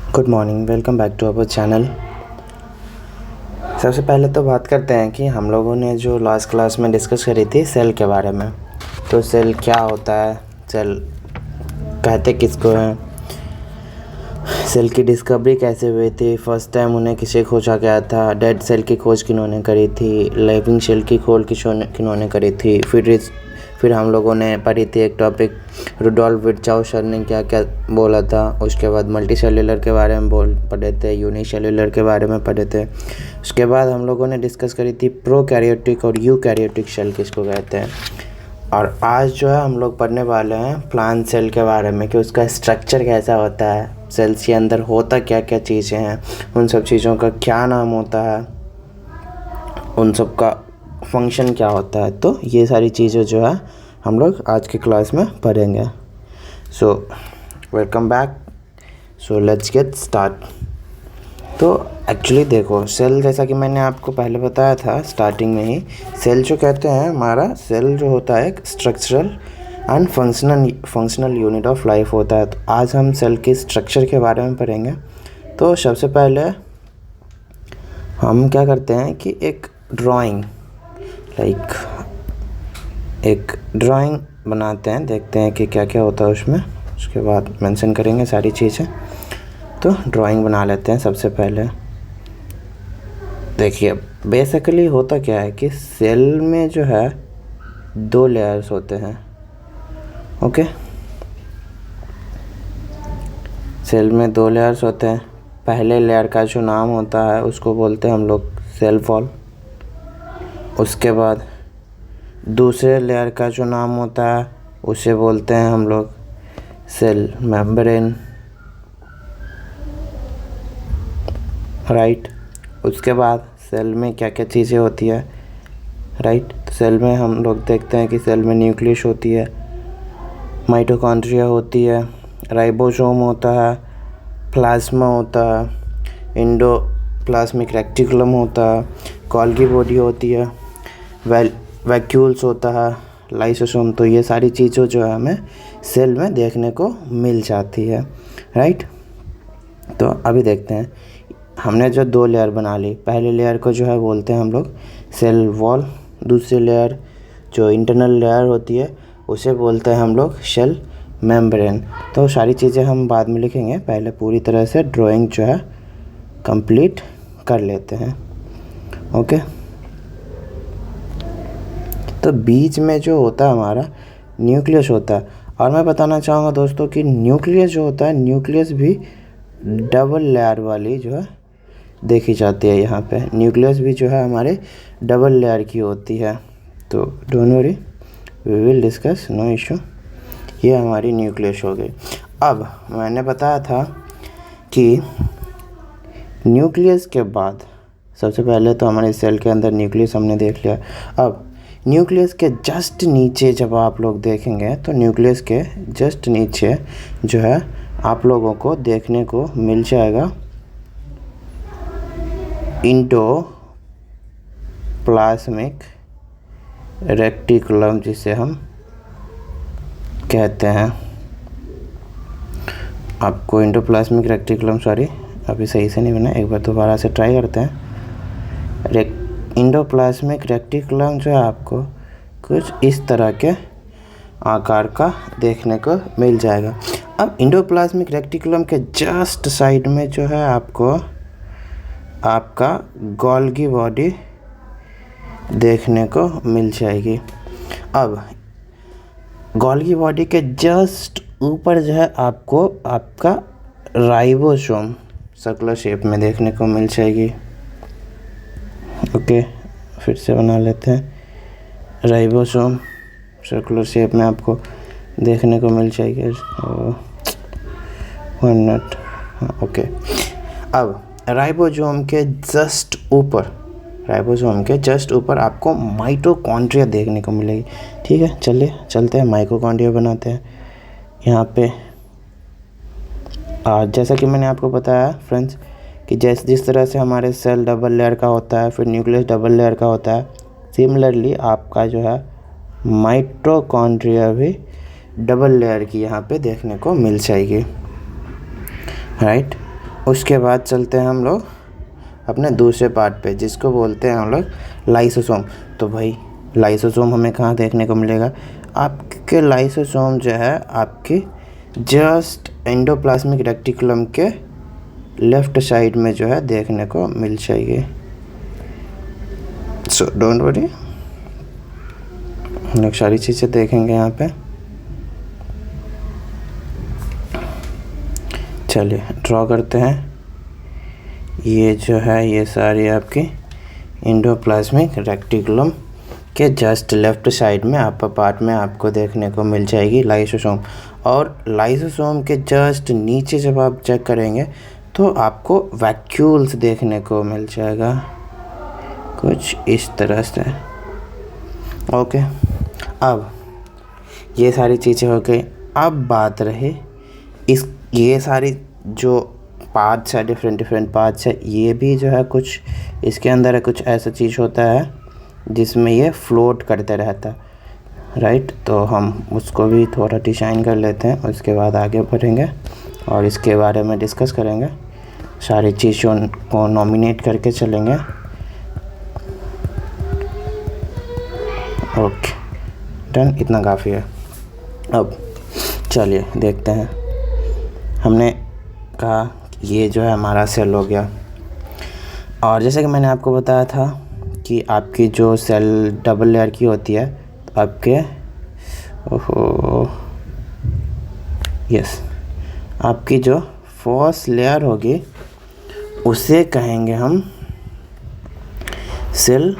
Good morning, welcome back to our channel. सबसे पहले तो बात करते हैं कि हम लोगों ने जो लास्ट क्लास में डिस्कस करी थी सेल के बारे में। तो सेल क्या होता है, सेल कहते किसको हैं, सेल की डिस्कवरी कैसे हुई थी, फर्स्ट टाइम उन्हें किसे खोजा गया था, डेड सेल की खोज किन्होंने करी थी, लिविंग सेल की खोज किन्होंने करी थी। फिर हम लोगों ने पढ़ी थी एक टॉपिक, रुडोल्फ विर्चाउ सर ने क्या क्या बोला था। उसके बाद मल्टी सेल्यूलर के बारे में पढ़े थे, यूनिसेल्यूलर के बारे में पढ़े थे। उसके बाद हम लोगों ने डिस्कस करी थी प्रोकैरियोटिक और यूकैरियोटिक सेल किसको कहते हैं। और आज जो है हम लोग पढ़ने वाले हैं प्लांट सेल के बारे में कि उसका स्ट्रक्चर कैसा होता है, सेल्स के अंदर होता क्या क्या चीज़ें हैं, उन सब चीज़ों का क्या नाम होता है, उन सब का फंक्शन क्या होता है। तो ये सारी चीज़ें जो है हम लोग आज की क्लास में पढ़ेंगे। So welcome back, so let's get start. तो एक्चुअली देखो, सेल जैसा कि मैंने आपको पहले बताया था स्टार्टिंग में ही, सेल जो कहते हैं, हमारा सेल जो होता है एक structural and functional unit of life होता है। तो आज हम सेल के स्ट्रक्चर के बारे में पढ़ेंगे। तो सबसे पहले हम क्या करते हैं कि एक ड्राइंग बनाते हैं, देखते हैं कि क्या क्या होता है उसमें, उसके बाद मेंशन करेंगे सारी चीज़ें। तो ड्राइंग बना लेते हैं सबसे पहले। देखिए बेसिकली होता क्या है कि सेल में जो है 2 लेयर्स होते हैं। ओके, सेल में 2 लेयर्स होते हैं। पहले लेयर का जो नाम होता है उसको बोलते हैं हम लोग सेल वॉल। उसके बाद दूसरे लेयर का जो नाम होता है उसे बोलते हैं हम लोग सेल मेम्ब्रेन, राइट। उसके बाद सेल में क्या क्या चीज़ें होती है, राइट। तो सेल में हम लोग देखते हैं कि सेल में न्यूक्लियस होती है, माइटोकॉन्ड्रिया होती है, राइबोसोम होता है, प्लाज्मा होता है, एंडोप्लाज्मिक रेटिकुलम होता है, गोल्गी बॉडी होती है, वैक्यूल्स होता है, लाइसोसोम। तो ये सारी चीज़ें जो है हमें सेल में देखने को मिल जाती है, राइट। तो अभी देखते हैं, हमने जो 2 लेयर बना ली, पहले लेयर को जो है बोलते हैं हम लोग सेल वॉल, दूसरी लेयर जो इंटरनल लेयर होती है उसे बोलते हैं हम लोग सेल मेम्ब्रेन। तो सारी चीज़ें हम बाद में लिखेंगे, पहले पूरी तरह से ड्राइंग जो है कंप्लीट कर लेते हैं। ओके, तो बीच में जो होता है हमारा न्यूक्लियस होता है। और मैं बताना चाहूँगा दोस्तों कि न्यूक्लियस जो होता है, न्यूक्लियस भी डबल लेयर वाली जो है देखी जाती है। यहाँ पे न्यूक्लियस भी जो है हमारे डबल लेयर की होती है। तो don't worry, we will discuss, no issue. ये हमारी न्यूक्लियस हो गई। अब मैंने बताया था कि न्यूक्लियस के बाद सबसे पहले तो हमारे सेल के अंदर न्यूक्लियस हमने देख लिया। अब न्यूक्लियस के जस्ट नीचे जब आप लोग देखेंगे तो न्यूक्लियस के जस्ट नीचे जो है आप लोगों को देखने को मिल जाएगा एंडोप्लाज्मिक रेटिकुलम, जिसे हम कहते हैं। आपको एंडोप्लाज्मिक रेटिकुलम, सॉरी अभी सही से नहीं बना, एक बार दोबारा से ट्राई करते हैं। एंडोप्लाज्मिक रेटिकुलम जो है आपको कुछ इस तरह के आकार का देखने को मिल जाएगा। अब एंडोप्लाज्मिक रेटिकुलम के जस्ट साइड में जो है आपको आपका गोल्गी बॉडी देखने को मिल जाएगी। अब गोल्गी बॉडी के जस्ट ऊपर जो है आपको आपका राइबोसोम सर्कुलर शेप में देखने को मिल जाएगी। ओके, फिर से बना लेते हैं, राइबोसोम सर्कुलर शेप में आपको देखने को मिल जाएगी। 1 मिनट, ओके। अब राइबोसोम के जस्ट ऊपर आपको माइटोकॉन्ड्रिया देखने को मिलेगी। ठीक है, चलिए चलते हैं, माइटोकॉन्ड्रिया बनाते हैं यहाँ पे। जैसा कि मैंने आपको बताया फ्रेंड्स कि जिस तरह से हमारे सेल डबल लेयर का होता है, फिर न्यूक्लियस डबल लेयर का होता है, सिमिलरली आपका जो है माइटोकॉन्ड्रिया भी डबल लेयर की यहाँ पे देखने को मिल जाएगी, राइट। उसके बाद चलते हैं हम लोग अपने दूसरे पार्ट पे, जिसको बोलते हैं हम लोग लाइसोसोम। तो भाई लाइसोसोम हमें कहाँ देखने को मिलेगा? आपके लाइसोसोम जो है आपके जस्ट एंडोप्लाज्मिक रेटिकुलम के लेफ़्ट साइड में जो है देखने को मिल जाएगी। सो डोंट वरी, हम लोग सारी चीज़ें देखेंगे यहाँ पे। चलिए ड्रॉ करते हैं। ये जो है ये सारी आपकी एंडोप्लाज्मिक रेटिकुलम के जस्ट लेफ़्ट साइड में अपर पार्ट में आपको देखने को मिल जाएगी लाइसोसोम। और लाइसोसोम के जस्ट नीचे जब आप चेक करेंगे तो आपको वैक्यूल्स देखने को मिल जाएगा कुछ इस तरह से। ओके, अब ये सारी चीज़ें हो गई। अब बात रही ये सारी जो पार्ट्स है, डिफरेंट पार्ट्स है, ये भी जो है कुछ इसके अंदर है, कुछ ऐसा चीज़ होता है जिसमें ये फ्लोट करते रहता है, राइट। तो हम उसको भी थोड़ा डिज़ाइन कर लेते हैं, उसके बाद आगे बढ़ेंगे और इसके बारे में डिस्कस करेंगे, सारी चीज़ों को नॉमिनेट करके चलेंगे। ओके डन, इतना काफ़ी है। अब चलिए देखते हैं। हमने कहा ये जो है हमारा सेल हो गया, और जैसे कि मैंने आपको बताया था कि आपकी जो सेल डबल लेयर की होती है, तो आपके आपकी जो फर्स्ट लेयर होगी उसे कहेंगे हम cell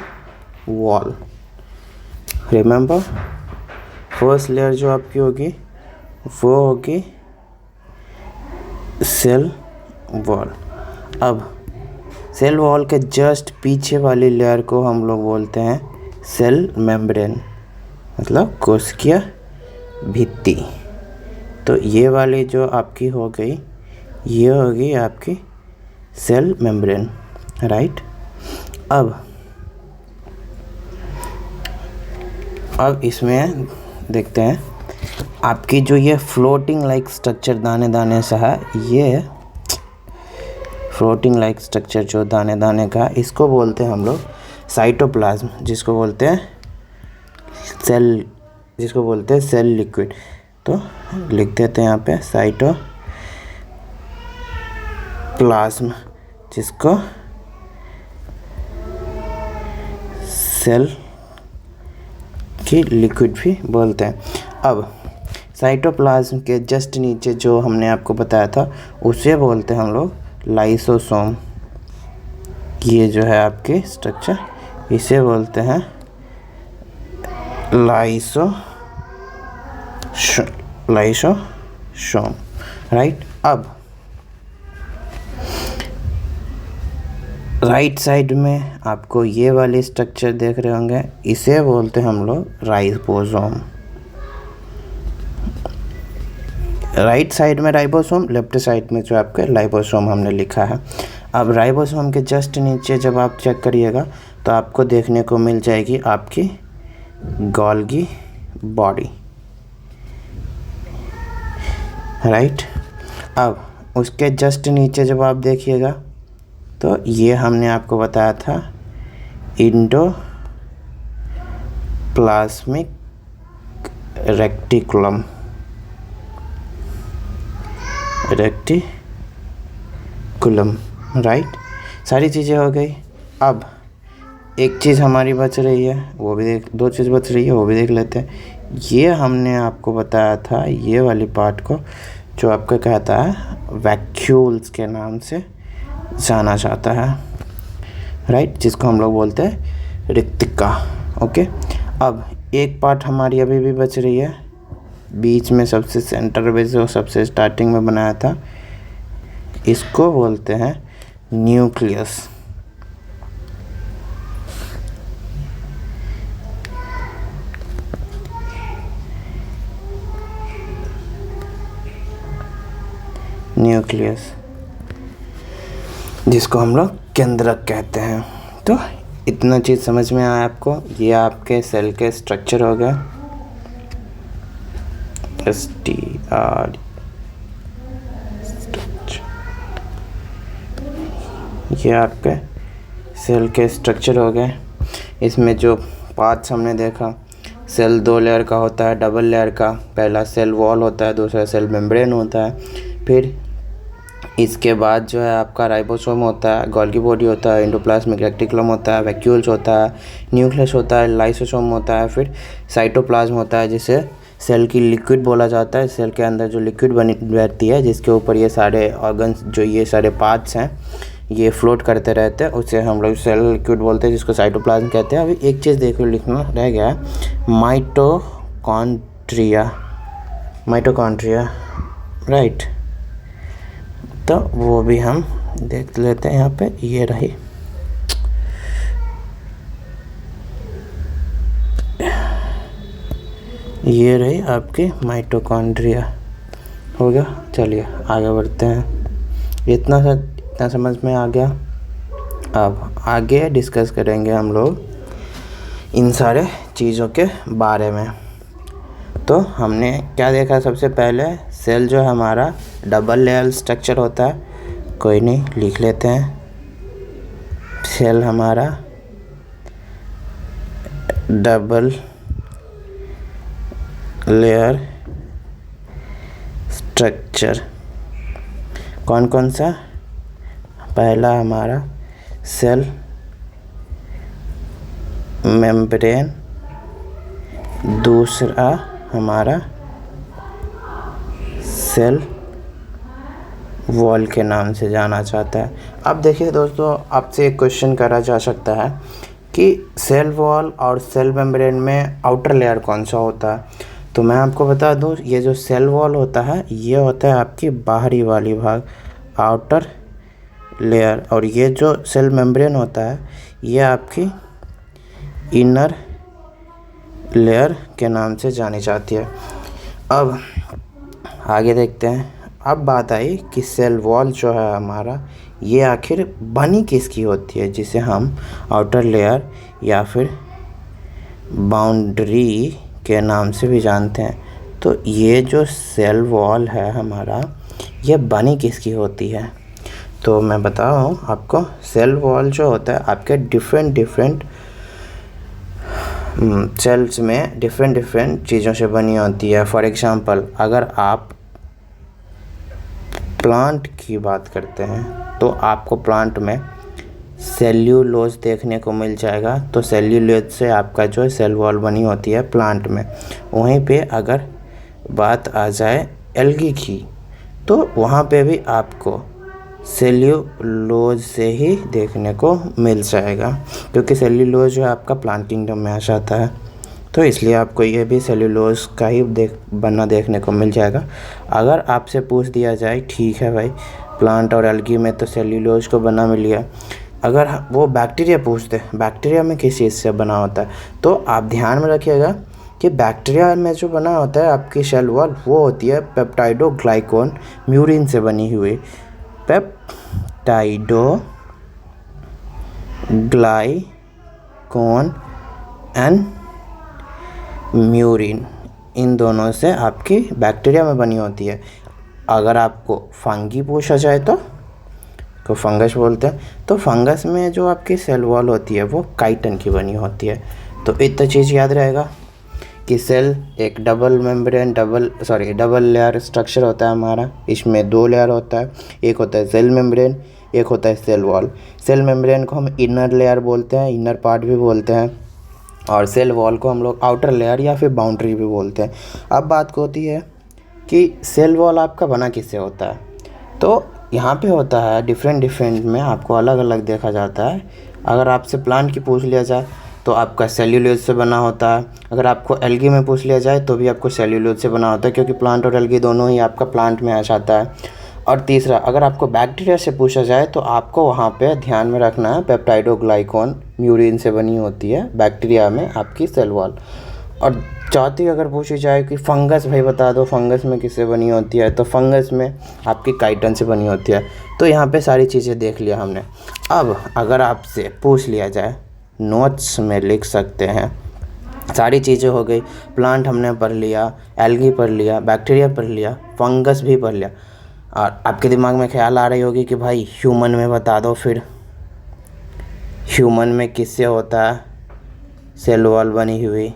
wall. Remember, first layer जो आपकी होगी वो होगी सेल वॉल। अब सेल वॉल के जस्ट पीछे वाली लेयर को हम लोग बोलते हैं सेल मेम्ब्रेन, मतलब कोशिकीय भित्ति। तो ये वाली जो आपकी हो गई, ये होगी आपकी सेल मेम्ब्रेन, राइट। अब इसमें देखते हैं आपकी जो ये फ्लोटिंग लाइक स्ट्रक्चर दाने दाने सा है, ये फ्लोटिंग लाइक स्ट्रक्चर जो दाने दाने का, इसको बोलते हैं हम लोग साइटोप्लाज्म, जिसको बोलते हैं सेल लिक्विड। तो लिख देते हैं यहाँ पे साइटोप्लाज्म, जिसको सेल की लिक्विड भी बोलते हैं। अब साइटोप्लाज्म के जस्ट नीचे जो हमने आपको बताया था उसे बोलते हैं हम लोग लाइसोसोम। ये जो है आपकी स्ट्रक्चर, इसे बोलते हैं लाइसोसोम, राइट। अब राइट साइड में आपको ये वाली स्ट्रक्चर देख रहे होंगे, इसे बोलते हैं हम लोग राइबोसोम। राइट साइड में राइबोसोम, लेफ्ट साइड में जो आपके लाइबोसोम हमने लिखा है। अब राइबोसोम के जस्ट नीचे जब आप चेक करिएगा तो आपको देखने को मिल जाएगी आपकी गोल्गी बॉडी, राइट। अब उसके जस्ट नीचे जब आप देखिएगा तो ये हमने आपको बताया था एंडोप्लाज्मिक रेटिकुलम, राइट। सारी चीज़ें हो गई। अब एक चीज़ हमारी बच रही है, वो भी दो चीज़ बच रही है, वो भी देख लेते हैं। ये हमने आपको बताया था, ये वाली पार्ट को जो आपका कहता है वैक्यूल्स के नाम से जाना जाता है, राइट, जिसको हम लोग बोलते हैं रिक्तिका। ओके, अब एक पार्ट हमारी अभी भी बच रही है, बीच में सबसे सेंटर में जो सबसे स्टार्टिंग में बनाया था, इसको बोलते हैं न्यूक्लियस। जिसको हम लोग केंद्रक कहते हैं। तो इतना चीज़ समझ में आया आपको? ये आपके सेल के स्ट्रक्चर हो गए, STR ये आपके सेल के स्ट्रक्चर हो गए। इसमें जो पार्ट्स हमने देखा, सेल 2 लेयर का होता है, डबल लेयर का। पहला सेल वॉल होता है, दूसरा सेल मेम्ब्रेन होता है। फिर इसके बाद जो है आपका राइबोसोम होता है, गोल्गी बॉडी होता है, एंडोप्लाज्मिक रेटिकुलम होता है, वैक्यूल्स होता है, न्यूक्लियस होता है, लाइसोसोम होता है, फिर साइटोप्लाज्म होता है जिसे सेल की लिक्विड बोला जाता है। सेल के अंदर जो लिक्विड बनी रहती है जिसके ऊपर ये सारे ऑर्गन्स, जो ये सारे पार्ट्स हैं, ये फ्लोट करते रहते हैं, उसे हम लोग सेल लिक्विड बोलते हैं, जिसको साइटोप्लाज्म कहते हैं। अभी एक चीज़ देखो, लिखना रह गया, माइटोकॉन्ड्रिया, राइट। तो वो भी हम देख लेते हैं। यहाँ पे ये रही आपकी माइटोकॉन्ड्रिया। हो गया, चलिए आगे बढ़ते हैं। इतना समझ में आ गया। अब आगे डिस्कस करेंगे हम लोग इन सारे चीज़ों के बारे में। तो हमने क्या देखा, सबसे पहले सेल जो हमारा डबल लेयर स्ट्रक्चर होता है। कोई नहीं, लिख लेते हैं। सेल हमारा डबल लेयर स्ट्रक्चर कौन कौन सा? पहला हमारा सेल मेम्ब्रेन, दूसरा हमारा सेल वॉल के नाम से जाना जाता है। अब देखिए दोस्तों, आपसे एक क्वेश्चन करा जा सकता है कि सेल वॉल और सेल मेम्ब्रेन में आउटर लेयर कौन सा होता है। तो मैं आपको बता दूं, ये जो सेल वॉल होता है ये होता है आपकी बाहरी वाली भाग, आउटर लेयर, और ये जो सेल मेम्ब्रेन होता है ये आपकी इनर लेयर के नाम से जानी जाती है। अब आगे देखते हैं। अब बात आई कि सेल वॉल जो है हमारा, ये आखिर बनी किसकी होती है, जिसे हम आउटर लेयर या फिर बाउंड्री के नाम से भी जानते हैं। तो ये जो सेल वॉल है हमारा, ये बनी किसकी होती है? तो मैं बता रहा हूँ आपको, सेल वॉल जो होता है आपके डिफरेंट सेल्स में डिफरेंट चीज़ों से बनी होती है। फॉर एग्जांपल, अगर आप प्लांट की बात करते हैं तो आपको प्लांट में सेल्यूलोज देखने को मिल जाएगा। तो सेल्यूलोज से आपका जो सेल वॉल बनी होती है प्लांट में। वहीं पे अगर बात आ जाए एल्गी की, तो वहाँ पे भी आपको सेल्यूलोज से ही देखने को मिल जाएगा, क्योंकि सेल्यूलोज जो है आपका प्लांट किंगडम में आ जाता है। तो इसलिए आपको ये भी सेल्यूलोज का ही बना देखने को मिल जाएगा। अगर आपसे पूछ दिया जाए, ठीक है भाई, प्लांट और एल्गी में तो सेल्यूलोज को बना मिल गया, अगर वो बैक्टीरिया पूछते, बैक्टीरिया में किस चीज़ से बना होता है, तो आप ध्यान में रखिएगा कि बैक्टीरिया में जो बना होता है आपकी सेल वॉल, वो होती है पेप्टाइडोग्लाइकोन म्यूरिन से बनी हुई। पेप्टाइडोग्लाइकोन एंड म्यूरिन, इन दोनों से आपकी बैक्टीरिया में बनी होती है। अगर आपको फंगी पूछा जाए तो फंगस बोलते हैं। तो फंगस में जो आपकी सेल वॉल होती है वो काइटिन की बनी होती है। तो इतना चीज़ याद रहेगा कि सेल एक डबल लेयर स्ट्रक्चर होता है हमारा। इसमें 2 लेयर होता है, एक होता है सेल मेम्ब्रेन, एक होता है सेल वॉल। सेल मेम्ब्रेन को हम इनर लेयर बोलते हैं, इनर पार्ट भी बोलते हैं, और सेल वॉल को हम लोग आउटर लेयर या फिर बाउंड्री भी बोलते हैं। अब बात होती है कि सेल वॉल आपका बना किससे होता है। तो यहाँ पे होता है डिफरेंट में आपको अलग अलग देखा जाता है। अगर आपसे प्लांट की पूछ लिया जाए तो आपका सेल्यूलोज से बना होता है। अगर आपको एल्गी में पूछ लिया जाए तो भी आपको सेल्यूलोज से बना होता है, क्योंकि प्लांट और एल्गी दोनों ही आपका प्लांट में आ जाता है। और तीसरा, अगर आपको बैक्टीरिया से पूछा जाए तो आपको वहाँ पे ध्यान में रखना है पेप्टाइडोग्लाइकोन म्यूरिन से बनी होती है बैक्टीरिया में आपकी सेल वॉल। और चौथी अगर पूछी जाए कि फंगस, भाई बता दो फंगस में किससे बनी होती है, तो फंगस में आपकी काइटिन से बनी होती है। तो यहाँ पे सारी चीज़ें देख लिया हमने। अब अगर आपसे पूछ लिया जाए, नोट्स में लिख सकते हैं, सारी चीज़ें हो गई, प्लांट हमने पढ़ लिया, एल्गी पढ़ लिया, बैक्टीरिया पढ़ लिया, फंगस भी पढ़ लिया, और आपके दिमाग में ख्याल आ रही होगी कि भाई ह्यूमन में बता दो फिर, ह्यूमन में किससे होता है, सेल वॉल बनी हुई।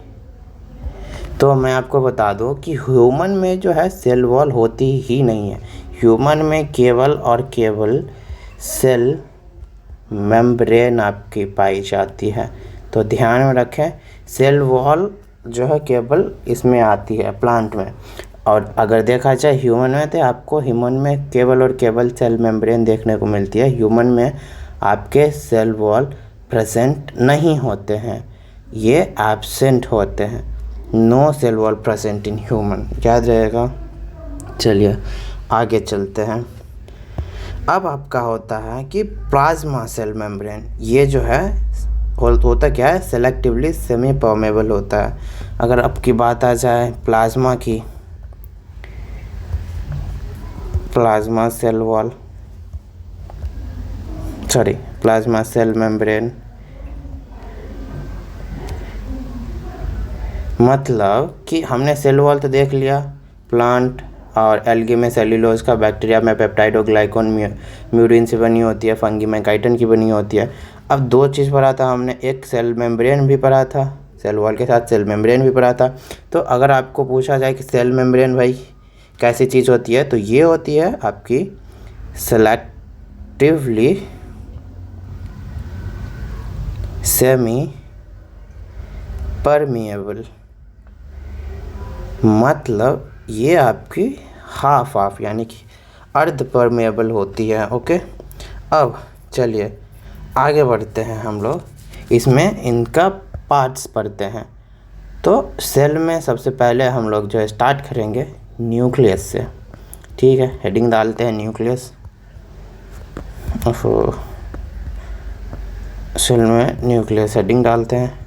तो मैं आपको बता दूं कि ह्यूमन में जो है सेल वॉल होती ही नहीं है। ह्यूमन में केवल और केवल सेल मेम्ब्रेन आपकी पाई जाती है। तो ध्यान में रखें, सेल वॉल जो है केवल इसमें आती है प्लांट में, और अगर देखा जाए ह्यूमन में तो आपको ह्यूमन में केवल और केवल सेल मेम्ब्रेन देखने को मिलती है। ह्यूमन में आपके सेल वॉल प्रेजेंट नहीं होते हैं, ये एब्सेंट होते हैं। No cell wall present in human, याद रहेगा। चलिए आगे चलते हैं। अब आपका होता है कि प्लाज्मा सेल मेम्ब्रेन, ये जो है होता क्या है, सेलेक्टिवली सेमी परमेबल होता है। अगर आपकी बात आ जाए प्लाज्मा की, plasma cell wall plasma cell membrane, मतलब कि हमने सेल वॉल तो देख लिया, प्लांट और एल्गी में सेल्यूलोज का, बैक्टीरिया में पेप्टाइड और ग्लाइकोन म्यूरिन से बनी होती है, फंगी में काइटिन की बनी होती है। अब दो चीज़ पढ़ा था हमने, एक सेल मेम्ब्रेन भी पढ़ा था, सेल वॉल के साथ सेल मेम्ब्रेन भी पढ़ा था। तो अगर आपको पूछा जाए कि सेल मेम्ब्रेन भाई कैसी चीज़ होती है, तो ये होती है आपकी सेलेक्टिवली सेमी परमिएबल, मतलब ये आपकी हाफ यानी कि अर्ध परमेबल होती है। ओके, अब चलिए आगे बढ़ते हैं हम लोग, इसमें इनका पार्ट्स पढ़ते हैं। तो सेल में सबसे पहले हम लोग जो है स्टार्ट करेंगे न्यूक्लियस से, ठीक है। हेडिंग डालते हैं न्यूक्लियस। सेल में न्यूक्लियस हेडिंग डालते हैं।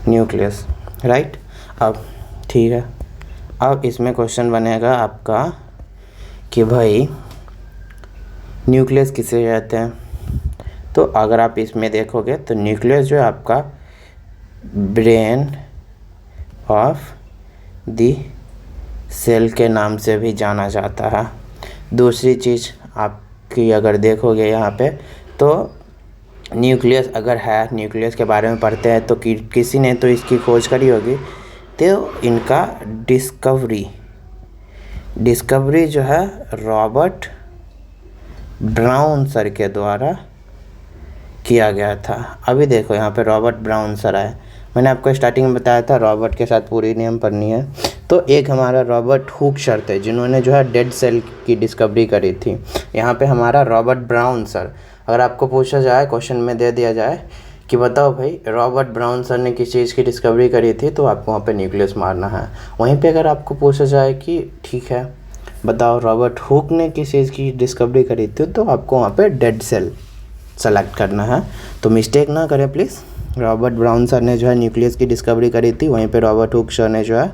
Nucleus, right. अब ठीक है, अब इसमें क्वेश्चन बनेगा आपका कि भाई न्यूक्लियस किसे कहते हैं। तो अगर आप इसमें देखोगे तो न्यूक्लियस जो है आपका ब्रेन ऑफ द सेल के नाम से भी जाना जाता है। दूसरी चीज़ आपकी अगर देखोगे यहाँ पे, तो न्यूक्लियस अगर है, न्यूक्लियस के बारे में पढ़ते हैं तो किसी ने तो इसकी खोज करी होगी। तो इनका डिस्कवरी जो है रॉबर्ट ब्राउन सर के द्वारा किया गया था। अभी देखो यहाँ पे रॉबर्ट ब्राउन सर आए, मैंने आपको स्टार्टिंग में बताया था रॉबर्ट के साथ पूरी नेम पढ़नी है। तो एक हमारा रॉबर्ट हुक सर थे जिन्होंने जो है डेड सेल की डिस्कवरी करी थी। यहाँ पे हमारा रॉबर्ट ब्राउन सर, अगर आपको पूछा जाए क्वेश्चन में दे दिया जाए कि बताओ भाई रॉबर्ट ब्राउन सर ने किस चीज़ की डिस्कवरी करी थी, तो आपको वहाँ पे न्यूक्लियस मारना है। वहीं पे अगर आपको पूछा जाए कि ठीक है बताओ रॉबर्ट हुक ने किस चीज़ की डिस्कवरी करी थी, तो आपको वहाँ पे डेड सेल सेलेक्ट करना है। तो मिस्टेक ना करें प्लीज़, रॉबर्ट ब्राउन सर ने जो है न्यूक्लियस की डिस्कवरी करी थी, वहीं पे रॉबर्ट हुक सर ने जो है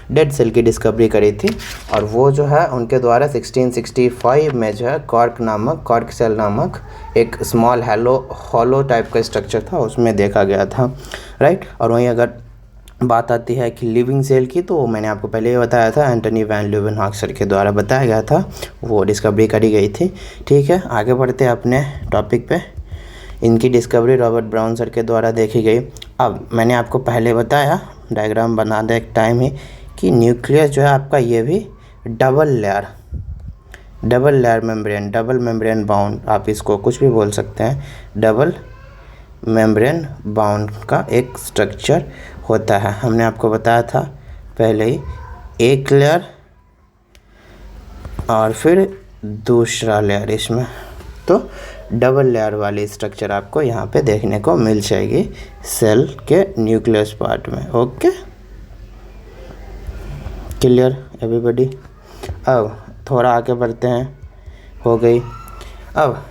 डेड सेल की डिस्कवरी करी थी। और वो जो है उनके द्वारा 1665 में जो है कॉर्क सेल नामक एक स्मॉल हॉलो टाइप का स्ट्रक्चर था, उसमें देखा गया था, राइट। और वहीं अगर बात आती है कि लिविंग सेल की, तो मैंने आपको पहले ही बताया था एंटनी वैन ल्यूवेनहॉक सर के द्वारा बताया गया था, वो डिस्कवरी करी गई थी, ठीक है। आगे बढ़ते हैं अपने टॉपिक पे। इनकी डिस्कवरी रॉबर्ट ब्राउन सर के द्वारा देखी गई। अब मैंने आपको पहले बताया, डायग्राम बना दे एक टाइम ही, कि न्यूक्लियस जो है आपका ये भी double layer membrane, double membrane bound, आप इसको कुछ भी बोल सकते हैं, डबल मेम्ब्रेन बाउंड का एक स्ट्रक्चर होता है। हमने आपको बताया था पहले ही, एक लेयर और फिर दूसरा लेयर इसमें, तो डबल लेयर वाली स्ट्रक्चर आपको यहाँ पे देखने को मिल जाएगी सेल के न्यूक्लियस पार्ट में। Okay, clear everybody. अब थोड़ा आगे बढ़ते हैं, हो गई। अब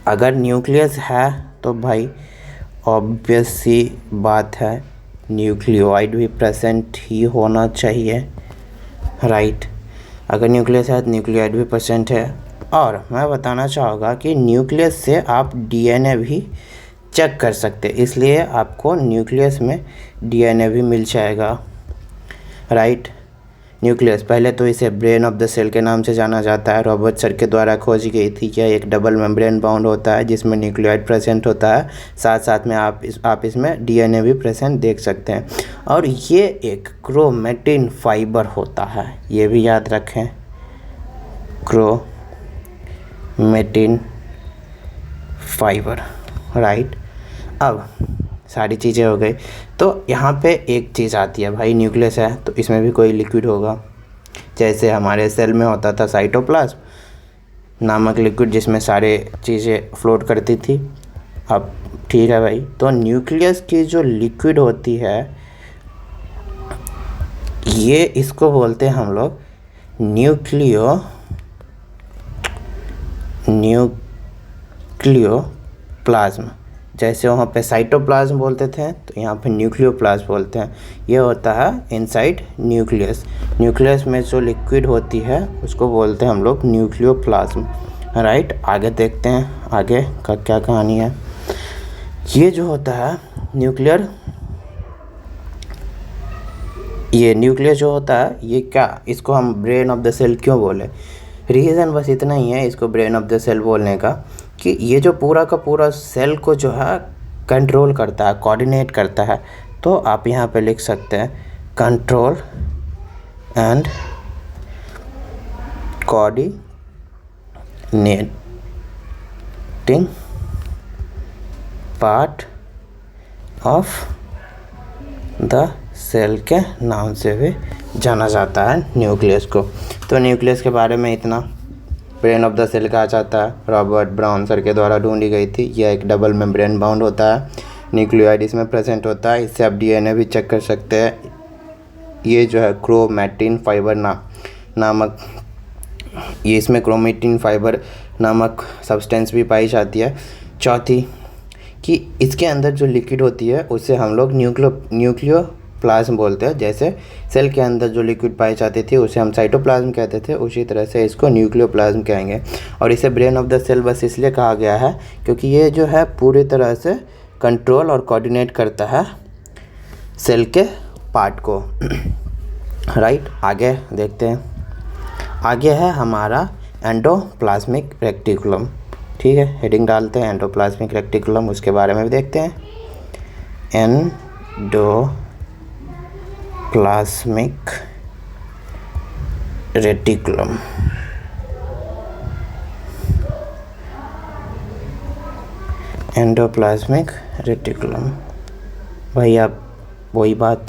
अगर न्यूक्लियस है तो भाई ऑब्वियस सी बात है न्यूक्लियोइड भी प्रेजेंट ही होना चाहिए, राइट। अगर न्यूक्लियस है तो न्यूक्लियोइड भी प्रेजेंट है। और मैं बताना चाहूँगा कि न्यूक्लियस से आप डीएनए भी चेक कर सकते, इसलिए आपको न्यूक्लियस में डीएनए भी मिल जाएगा, राइट। न्यूक्लियस, पहले तो इसे ब्रेन ऑफ द सेल के नाम से जाना जाता है। रॉबर्ट सर के द्वारा खोजी गई थी। यह एक डबल मेम्ब्रेन बाउंड होता है जिसमें न्यूक्लियोइड प्रेजेंट होता है, साथ साथ में आप इसमें डीएनए भी प्रेजेंट देख सकते हैं। और ये एक क्रोमेटिन फाइबर होता है, ये भी याद रखें, क्रोमेटिन फाइबर, राइट। अब सारी चीज़ें हो गई, तो यहाँ पे एक चीज़ आती है भाई, न्यूक्लियस है तो इसमें भी कोई लिक्विड होगा। जैसे हमारे सेल में होता था साइटोप्लाज्म नामक लिक्विड जिसमें सारे चीज़ें फ्लोट करती थी। अब ठीक है भाई, तो न्यूक्लियस की जो लिक्विड होती है ये इसको बोलते हैं हम लोग न्यूक्लियोप्लाज्म। जैसे वहाँ पे साइटोप्लाज्म बोलते थे तो यहाँ पे न्यूक्लियोप्लाज्म बोलते हैं। ये होता है इनसाइड न्यूक्लियस। न्यूक्लियस में जो लिक्विड होती है उसको बोलते हैं हम लोग न्यूक्लियोप्लाज्म, राइट। आगे देखते हैं आगे का क्या कहानी है। ये जो होता है न्यूक्लियस जो होता है ये क्या, इसको हम ब्रेन ऑफ द सेल क्यों बोले, रीज़न बस इतना ही है इसको ब्रेन ऑफ द सेल बोलने का कि ये जो पूरा का पूरा सेल को जो है कंट्रोल करता है, कोऑर्डिनेट करता है। तो आप यहाँ पे लिख सकते हैं control and coordinating part of the cell के नाम से भी जाना जाता है न्यूक्लियस को। तो न्यूक्लियस के बारे में इतना। ब्रेन ऑफ द सेल कहा जाता है, रॉबर्ट ब्राउन सर के द्वारा ढूंढी गई थी। यह एक डबल मेम्ब्रेन बाउंड होता है, न्यूक्लियोइड इसमें प्रेजेंट होता है। इससे आप डीएनए भी चेक कर सकते हैं। ये जो है क्रोमेटिन फाइबर नामक ये इसमें क्रोमेटिन फाइबर नामक सब्सटेंस भी पाई जाती है। चौथी कि इसके अंदर जो लिक्विड होती है उसे हम लोग न्यूक्लियोप्लाज्म बोलते हैं। जैसे सेल के अंदर जो लिक्विड पाई जाती थी उसे हम साइटोप्लाज्म कहते थे, उसी तरह से इसको न्यूक्लियोप्लाज्म कहेंगे। और इसे ब्रेन ऑफ द सेल बस इसलिए कहा गया है क्योंकि ये जो है पूरी तरह से कंट्रोल और कोऑर्डिनेट करता है सेल के पार्ट को, राइट। आगे देखते हैं। आगे है हमारा एंडोप्लाज्मिक रेटिकुलम, ठीक है। हेडिंग डालते हैं एंडोप्लाज्मिक रेटिकुलम, उसके बारे में भी देखते हैं। एंडोप्लाज्मिक रेटिकुलम, एंडोप्लाज्मिक रेटिकुलम, भाई आप वही बात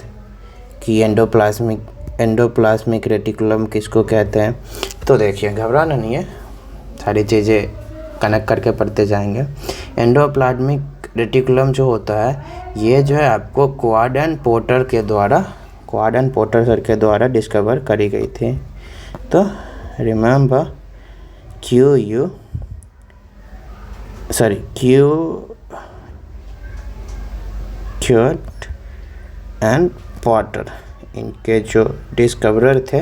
कि एंडोप्लाज्मिक रेटिकुलम किसको कहते हैं। तो देखिए घबराना नहीं है, सारी चीज़ें कनेक्ट करके पढ़ते जाएंगे। एंडोप्लाज्मिक रेटिकुलम जो होता है ये जो है आपको क्वार्डन पोर्टर सर के द्वारा डिस्कवर करी गई थी। तो रिमेंबर क्यूर्ट एंड पॉटर, इनके जो डिस्कवरर थे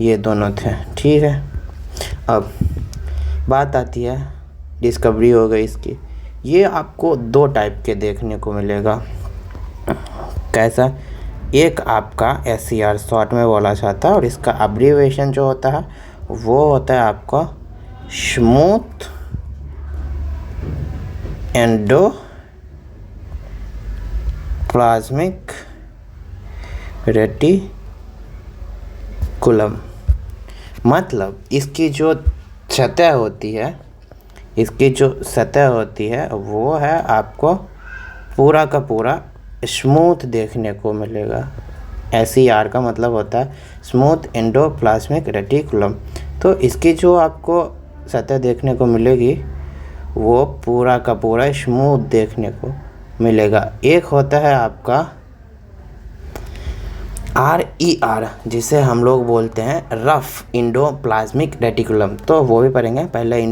ये दोनों थे, ठीक है। अब बात आती है, डिस्कवरी हो गई इसकी। ये आपको दो टाइप के देखने को मिलेगा। कैसा, एक आपका SCR शॉर्ट में बोला जाता है और इसका अब्रीविएशन जो होता है वो होता है आपका स्मूथ एंडोप्लाज्मिक रेटिकुलम। मतलब इसकी जो सतह होती है वो है आपको पूरा का पूरा स्मूथ देखने को मिलेगा। SCR का मतलब होता है स्मूथ एंडोप्लाज्मिक रेटिकुलम। तो इसकी जो आपको सतह देखने को मिलेगी वो पूरा का पूरा स्मूथ देखने को मिलेगा। एक होता है आपका RER जिसे हम लोग बोलते हैं रफ एंडोप्लाज्मिक रेटिकुलम। तो वो भी पढ़ेंगे, पहले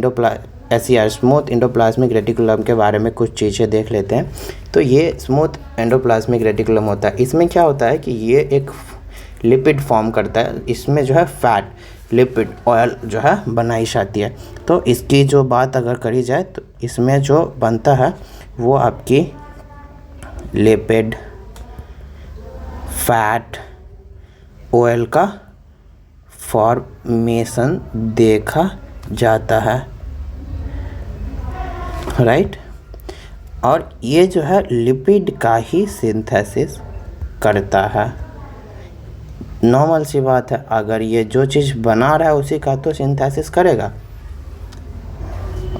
SCR स्मूथ एंडोप्लाज्मिक रेटिकुलम के बारे में कुछ चीज़ें देख लेते हैं। तो ये स्मूथ एंडोप्लाज्मिक रेटिकुलम होता है, इसमें क्या होता है कि ये एक लिपिड फॉर्म करता है। इसमें जो है फैट लिपिड ऑयल जो है बनाई जाती है। तो इसकी जो बात अगर करी जाए तो इसमें जो बनता है वो आपकी लिपिड फैट ऑयल का फॉर्मेशन देखा जाता है, राइट। और ये जो है लिपिड का ही सिंथेसिस करता है। नॉर्मल सी बात है, अगर ये जो चीज़ बना रहा है उसी का तो सिंथेसिस करेगा।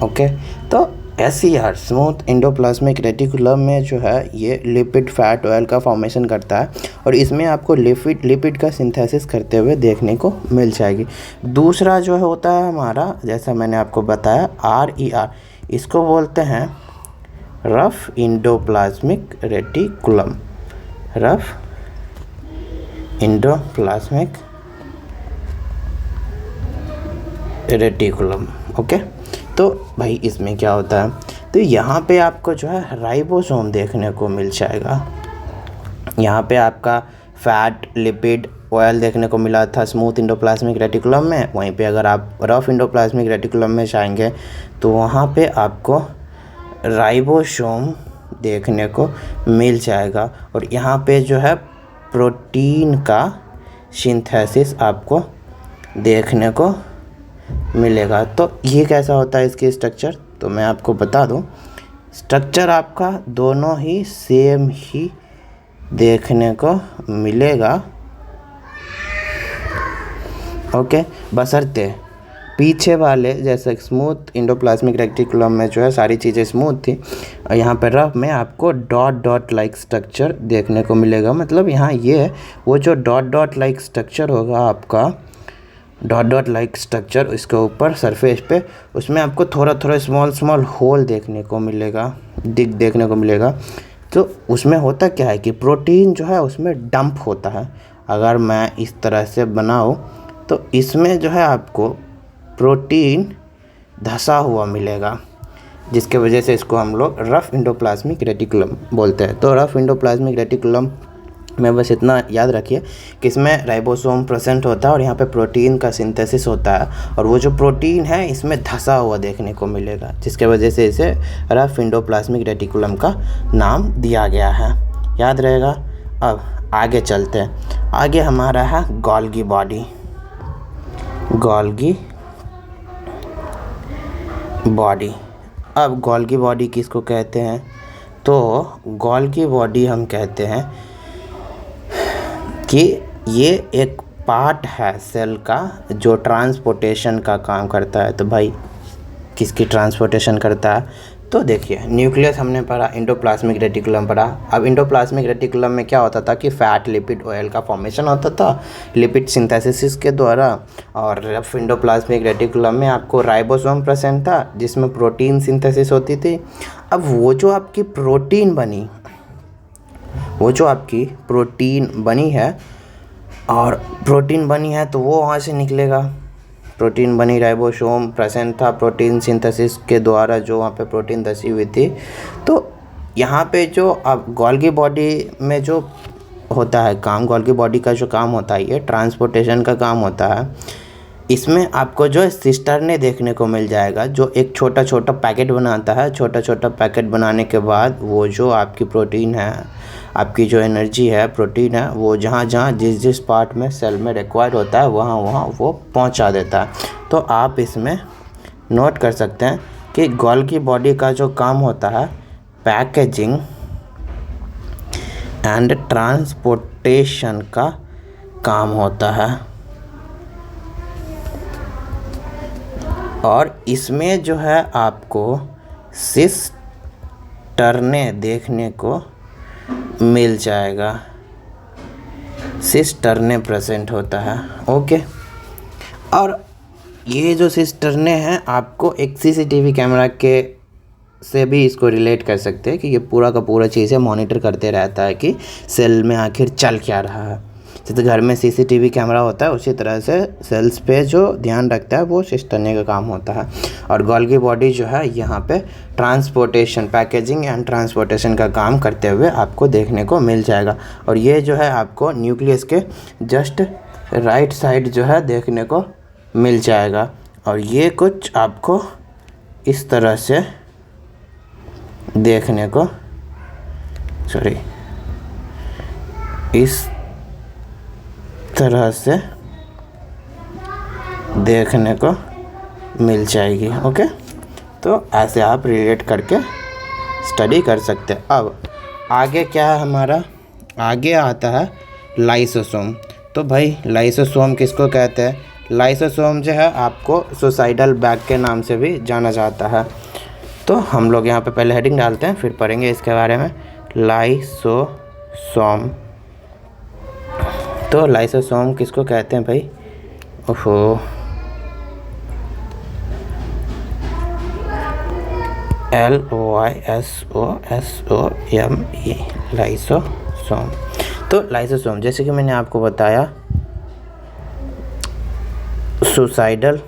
ओके, तो SER स्मूथ एंडोप्लाज्मिक रेटिकुलम में जो है ये लिपिड फैट ऑयल का फॉर्मेशन करता है और इसमें आपको लिपिड का सिंथेसिस करते हुए देखने को मिल जाएगी। दूसरा जो होता है हमारा, जैसा मैंने आपको बताया, RER, इसको बोलते हैं rough endoplasmic reticulum, rough endoplasmic reticulum. Okay, तो भाई इसमें क्या होता है, तो यहाँ पे आपको जो है राइबोसोम देखने को मिल जाएगा। यहाँ पे आपका फैट, लिपिड, ऑयल देखने को मिला था स्मूथ एंडोप्लाज्मिक रेटिकुलम में। वहीं पे अगर आप रफ एंडोप्लाज्मिक रेटिकुलम में जाएंगे तो वहाँ पे आपको राइबोसोम देखने को मिल जाएगा और यहाँ पे जो है प्रोटीन का सिंथेसिस आपको देखने को मिलेगा। तो ये कैसा होता है इसकी स्ट्रक्चर, तो मैं आपको बता दूं, स्ट्रक्चर आपका दोनों ही सेम ही देखने को मिलेगा। ओके, बशर्ते पीछे वाले जैसे स्मूथ एंडोप्लाज्मिक रेटिकुलम में जो है सारी चीज़ें स्मूथ थी और यहाँ पर रफ में आपको डॉट डॉट लाइक स्ट्रक्चर देखने को मिलेगा। मतलब यहाँ ये वो जो डॉट डॉट लाइक स्ट्रक्चर होगा आपका, डॉट डॉट लाइक स्ट्रक्चर, इसके ऊपर सरफेस पे उसमें आपको थोड़ा थोड़ा स्मॉल होल देखने को मिलेगा, देखने को मिलेगा। तो उसमें होता क्या है कि प्रोटीन जो है उसमें डंप होता है। अगर मैं इस तरह से बनाऊँ तो इसमें जो है आपको प्रोटीन धसा हुआ मिलेगा, जिसके वजह से इसको हम लोग रफ एंडोप्लाज्मिक रेटिकुलम बोलते हैं। तो रफ एंडोप्लाज्मिक रेटिकुलम में बस इतना याद रखिए कि इसमें राइबोसोम प्रेजेंट होता है और यहाँ पे प्रोटीन का सिंथेसिस होता है और वो जो प्रोटीन है इसमें धसा हुआ देखने को मिलेगा, जिसके वजह से इसे रफ एंडोप्लाज्मिक रेटिकुलम का नाम दिया गया है। याद रहेगा। अब आगे चलते हैं। आगे हमारा है गोल्गी बॉडी। गोल्गी बॉडी, अब गोल्गी बॉडी किसको कहते हैं, तो गोल्गी बॉडी हम कहते हैं कि ये एक पार्ट है सेल का जो ट्रांसपोर्टेशन का काम करता है। तो भाई किसकी ट्रांसपोर्टेशन करता है, तो देखिए न्यूक्लियस हमने पढ़ा, एंडोप्लाज्मिक रेटिकुलम पढ़ा। अब एंडोप्लाज्मिक रेटिकुलम में क्या होता था कि फैट, लिपिड, ऑयल का फॉर्मेशन होता था लिपिड सिंथेसिस के द्वारा, और रफ एंडोप्लाज्मिक रेटिकुलम में आपको राइबोसोम प्रेजेंट था जिसमें प्रोटीन सिंथेसिस होती थी। अब वो जो आपकी प्रोटीन बनी है और प्रोटीन बनी है तो वो वहाँ से निकलेगा। प्रोटीन बनी, राइबोसोम प्रेजेंट था, प्रोटीन सिंथेसिस के द्वारा जो वहाँ पे प्रोटीन धसी हुई थी। तो यहाँ पे जो अब गोल्गी बॉडी में जो होता है काम, गोल्गी बॉडी का जो काम होता है ये ट्रांसपोर्टेशन का काम होता है। इसमें आपको जो सिस्टरने देखने को मिल जाएगा जो एक छोटा छोटा पैकेट बनाता है। छोटा छोटा पैकेट बनाने के बाद वो जो आपकी प्रोटीन है, आपकी जो एनर्जी है, प्रोटीन है, वो जहाँ जहाँ जिस जिस पार्ट में सेल में रिक्वायर्ड होता है वहाँ वहाँ वो पहुँचा देता है। तो आप इसमें नोट कर सकते हैं कि गोल्गी बॉडी का जो काम होता है पैकेजिंग एंड ट्रांसपोर्टेशन का काम होता है। और इसमें जो है आपको सिस्टरने देखने को मिल जाएगा, सिस्टरने प्रेजेंट होता है। ओके, और ये जो सिस्टरने हैं आपको एक सीसीटीवी कैमरा के से भी इसको रिलेट कर सकते हैं कि ये पूरा का पूरा चीज़ें मॉनिटर करते रहता है कि सेल में आखिर चल क्या रहा है। जैसे घर में सीसीटीवी कैमरा होता है उसी तरह से सेल्स पे जो ध्यान रखता है वो सिस्टरने का काम होता है। और गोल्गी बॉडी जो है यहाँ पे ट्रांसपोर्टेशन, पैकेजिंग एंड ट्रांसपोर्टेशन का काम करते हुए आपको देखने को मिल जाएगा। और ये जो है आपको न्यूक्लियस के जस्ट राइट साइड जो है देखने को मिल जाएगा। और ये कुछ आपको इस तरह से देखने को, इस तरह से देखने को मिल जाएगी। ओके, तो ऐसे आप रिलेट करके स्टडी कर सकते हैं। अब आगे क्या है हमारा, आगे आता है लाइसोसोम। तो भाई लाइसोसोम किसको कहते हैं? लाइसोसोम जो है आपको सुसाइडल बैग के नाम से भी जाना जाता है। तो हम लोग यहाँ पे पहले हेडिंग डालते हैं, फिर पढ़ेंगे इसके बारे में। लाइसोसोम, तो लाइसोसोम किसको कहते हैं भाई? ओहो, LYSOSOME, लाइसोसोम। तो लाइसोसोम जैसे कि मैंने आपको बताया सुसाइडल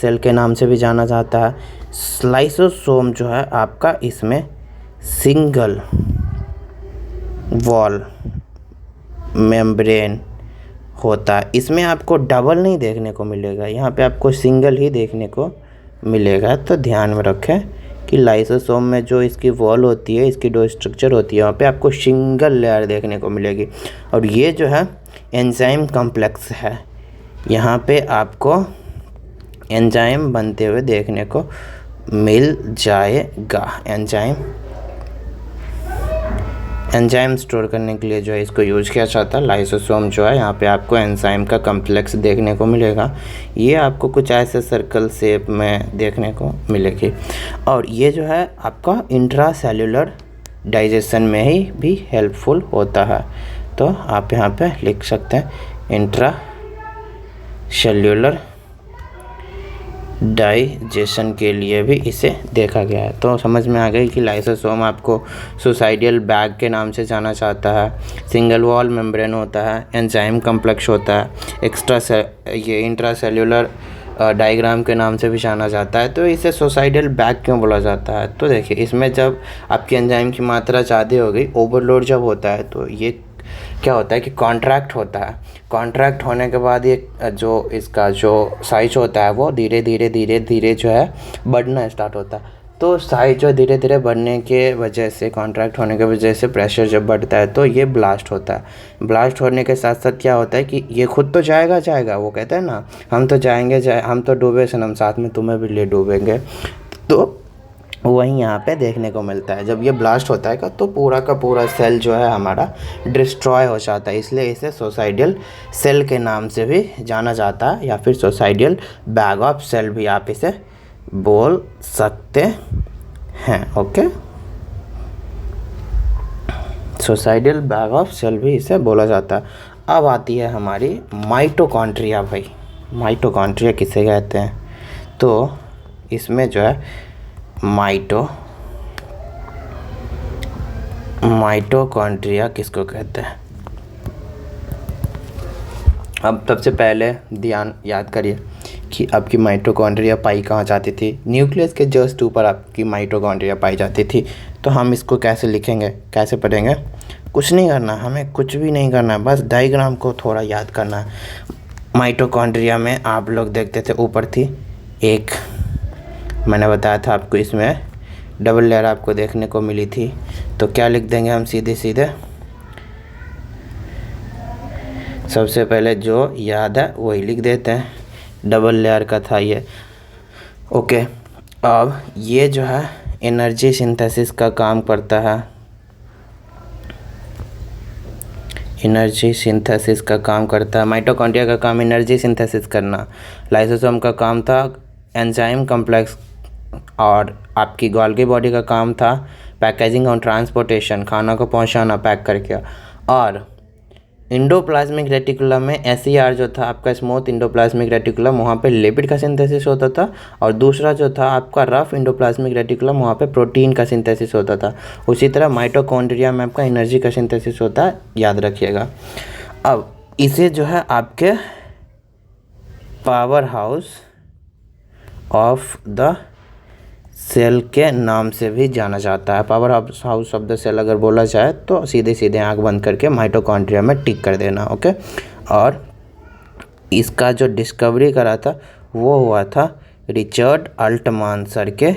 सेल के नाम से भी जाना जाता है। लाइसोसोम जो है आपका इसमें सिंगल वॉल मेम्ब्रेन होता है। इसमें आपको डबल नहीं देखने को मिलेगा, यहाँ पे आपको सिंगल ही देखने को मिलेगा। तो ध्यान में रखें कि लाइसोसोम में जो इसकी वॉल होती है, इसकी जो स्ट्रक्चर होती है, वहाँ पे आपको सिंगल लेयर देखने को मिलेगी। और ये जो है एंजाइम कॉम्प्लेक्स है, यहाँ पे आपको एंजाइम बनते हुए देखने को मिल जाएगा। एंजाइम स्टोर करने के लिए जो है इसको यूज किया जाता है। लाइसोसोम जो है यहाँ पे आपको एंजाइम का कम्प्लेक्स देखने को मिलेगा। ये आपको कुछ ऐसे सर्कल शेप में देखने को मिलेगी। और ये जो है आपका इंट्रा सेल्यूलर डाइजेशन में ही भी हेल्पफुल होता है। तो आप यहाँ पे लिख सकते हैं इंट्रा सेल्यूलर डाइजेशन के लिए भी इसे देखा गया है। तो समझ में आ गई कि लाइसोसोम आपको सुसाइडल बैग के नाम से जाना जाता है, सिंगल वॉल मेम्ब्रेन होता है, एंजाइम कम्प्लेक्स होता है, ये इंट्रासेल्यूलर डायग्राम के नाम से भी जाना जाता है। तो इसे सुसाइडल बैग क्यों बोला जाता है? तो देखिए, इसमें जब आपकी एंजाइम की मात्रा ज़्यादा हो गई, ओवरलोड जब होता है, तो ये क्या होता है कि कॉन्ट्रैक्ट होता है। कॉन्ट्रैक्ट होने के बाद ये जो इसका जो साइज होता है वो धीरे धीरे जो है बढ़ना स्टार्ट होता है। तो साइज जो धीरे धीरे बढ़ने के वजह से, कॉन्ट्रैक्ट होने की वजह से प्रेशर जब बढ़ता है तो ये ब्लास्ट होता है। ब्लास्ट होने के साथ साथ क्या होता है कि ये खुद तो जाएगा, वो कहते हैं ना, हम तो जाएंगे, हम तो डूबे सनम, साथ में तुम्हें भी ले डूबेंगे। तो वहीं यहाँ पे देखने को मिलता है। जब ये ब्लास्ट होता है तो पूरा का पूरा सेल जो है हमारा डिस्ट्रॉय हो जाता है। इसलिए इसे सुसाइडल सेल के नाम से भी जाना जाता है, या फिर सुसाइडल बैग ऑफ सेल भी आप इसे बोल सकते हैं। Okay, suicidal bag of cell भी इसे बोला जाता है। अब आती है हमारी माइटोकॉन्ड्रिया। भाई माइटोकॉन्ड्रिया किसे कहते हैं? तो इसमें जो है माइटोकॉन्ड्रिया किसको कहते हैं? अब सबसे पहले ध्यान याद करिए कि आपकी माइटोकॉन्ड्रिया पाई कहाँ जाती थी? न्यूक्लियस के जस्ट ऊपर आपकी माइटोकॉन्ड्रिया पाई जाती थी। तो हम इसको कैसे लिखेंगे, कैसे पढ़ेंगे? कुछ नहीं करना, हमें कुछ भी नहीं करना, बस डायग्राम को थोड़ा याद करना है। माइटोकॉन्ड्रिया में आप लोग देखते थे ऊपर थी एक, मैंने बताया था आपको, इसमें डबल लेयर आपको देखने को मिली थी। तो क्या लिख देंगे हम? सीधे सबसे पहले जो याद है वही लिख देते हैं, डबल लेयर का था ये। ओके, अब ये जो है एनर्जी सिंथेसिस का काम करता है, एनर्जी सिंथेसिस का काम करता है। माइटोकॉन्ड्रिया का काम एनर्जी सिंथेसिस करना, लाइसोसोम का काम था एंजाइम कॉम्प्लेक्स, और आपकी गोल्गी बॉडी का काम था पैकेजिंग और ट्रांसपोर्टेशन, खाना को पहुंचाना पैक करके। और इंडोप्लाज्मिक रेटिकुलम में SER जो था आपका स्मूथ इंडोप्लाज्मिक रेटिकुलम, वहाँ पे लिपिड का सिंथेसिस होता था। और दूसरा जो था आपका रफ इंडोप्लाज्मिक रेटिकुलम, वहाँ पे प्रोटीन का सिंथेसिस होता था। उसी तरह माइटोकॉन्ड्रिया में आपका एनर्जी का सिंथेसिस होता है, याद रखिएगा। अब इसे जो है आपके power house of the cell के नाम से भी जाना जाता है। Power house of the cell अगर बोला जाए तो सीधे आंख बंद करके माइटोकॉन्ड्रिया में टिक कर देना। ओके, और इसका जो डिस्कवरी करा था वो हुआ था रिचर्ड अल्टमान सर के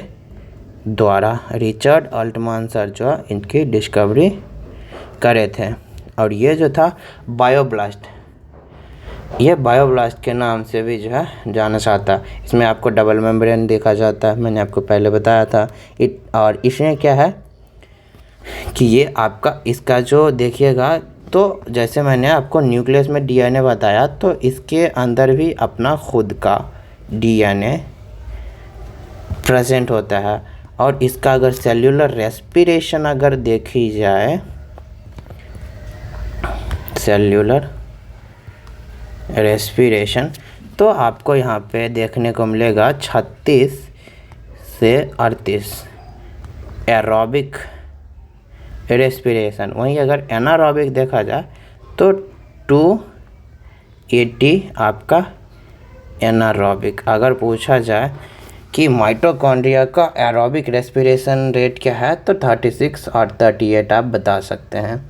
द्वारा। रिचर्ड अल्टमान सर जो इनकी डिस्कवरी करे थे। और ये जो था बायोब्लास्ट, ये बायोब्लास्ट के नाम से भी जो है जाना जाता है। इसमें आपको डबल मेम्ब्रेन देखा जाता है, मैंने आपको पहले बताया था। और इसमें क्या है कि ये आपका इसका जो देखिएगा, तो जैसे मैंने आपको न्यूक्लियस में डीएनए बताया, तो इसके अंदर भी अपना खुद का डीएनए प्रेजेंट होता है। और इसका अगर सेल्यूलर रेस्पिरेशन अगर देखी जाए, सेल्यूलर रेस्पिरेशन, तो आपको यहाँ पे देखने को मिलेगा 36 से 38 एरोबिक रेस्पिरेशन। वहीं अगर एनारोबिक देखा जाए तो 280 आपका एनारोबिक। अगर पूछा जाए कि माइटोकॉन्ड्रिया का एरोबिक रेस्पिरेशन रेट क्या है, तो 36 और 38 आप बता सकते हैं।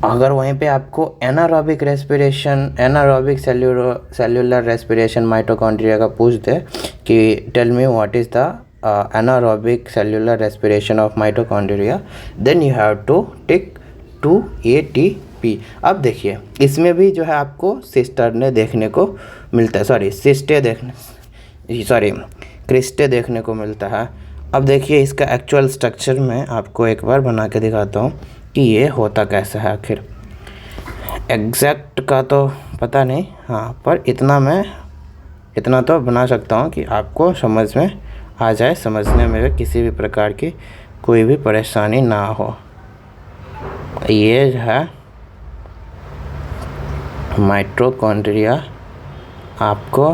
अगर वहीं पे आपको anaerobic respiration, anaerobic cellular respiration mitochondria का पूछ दे कि tell me what is the anaerobic cellular respiration of mitochondria, then you have to take 2 ATP। अब देखिए इसमें भी जो है आपको सिस्टर देखने को मिलता है, क्रिस्टे देखने को मिलता है। अब देखिए इसका एक्चुअल स्ट्रक्चर मैं आपको एक बार बना के दिखाता हूँ कि ये होता कैसा है। आखिर एग्जैक्ट का तो पता नहीं, हाँ, पर इतना तो बना सकता हूँ कि आपको समझ में आ जाए, समझने में किसी भी प्रकार की कोई भी परेशानी ना हो। ये है माइटोकॉन्ड्रिया, आपको